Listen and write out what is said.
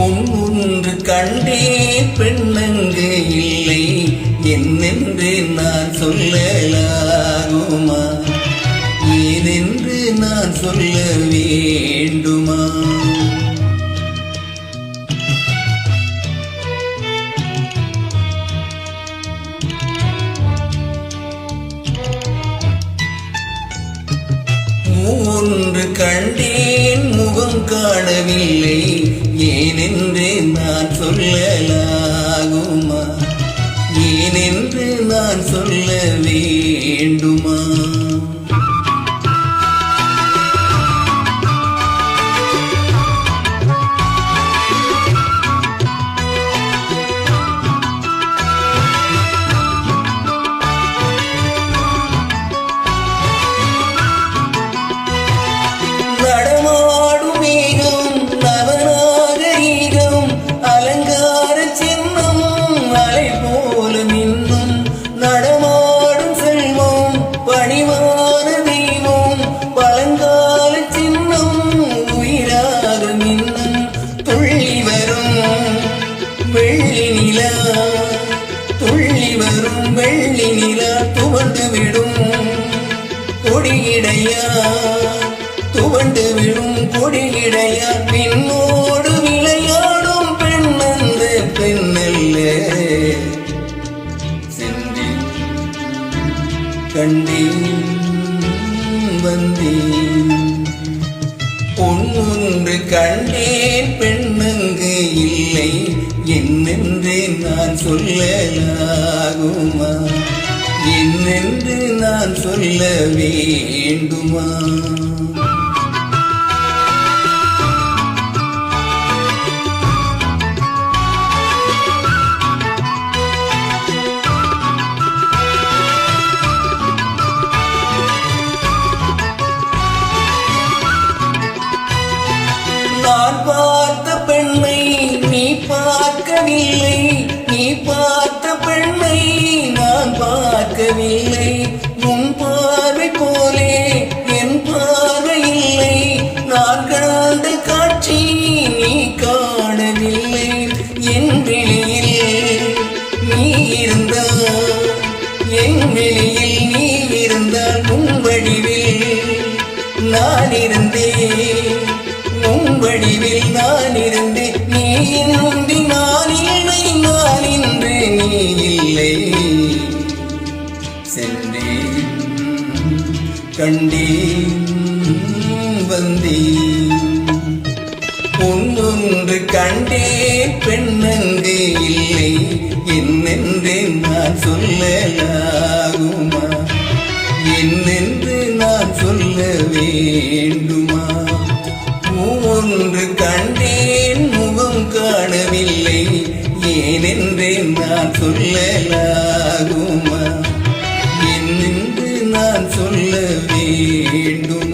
ஒன்று கண்டேன் பெண்ணங்கு இல்லை என்னென்று நான் சொல்லலாகுமா? ஏனென்று நான் சொல்ல வேண்டுமா? ஒன்று கண்டேன் முகம் காணவில்லை ஏனென்று நான் சொல்லலாகுமா? ஏனென்று நான் சொல்ல வேண்டுமா? துள்ளி வரும் வெள்ளி நிலா துவண்டு விடும் கொடியிடையா, துவண்டு விடும் கொடியிடையா. பின்னோடு விளையாடும் பெண்ணந்த பெண்ணல்ல சென்றி கண்டேன் வந்தேன். பொன்னொன்று கண்டேன் பெண்ணங்கு இல்லை என்னென்று நான் சொல்லலாகுமா? என்னென்று நான் சொல்ல வேண்டுமா? நான் பார்த்த பெண்ணை நீ பார்க்கவில்லை, நீ பார்த்த பெண்ணை நான் பார்க்கவில்லை. உன் பார்வை போலே என் பார்வை இல்லை, நான் கண்ட காட்சி நீ காணவில்லை. என் வெளியில் நீ இருந்தால், என் வெளியில் நீ இருந்தால், உன் வடிவில் நான் இருந்தேன், உன் வடிவில் நான் இருந்தேன். நீ இன்றி நான் இல்லை, நான் இன்று நீ இல்லை. சென்றேன் கண்டேன் வந்தேன். பொன்னொன்று கண்டேன் பெண்ணங்கு இல்லை என்னென்று நான் சொல்லலாகுமா? என்னென்று நான் சொல்ல வேண்டுமா? ஒன்று கண்டேன் முகம் காணவில்லை ஏனென்று நான் சொல்லலாகுமா? என்னென்று நான் சொல்ல வேண்டும்?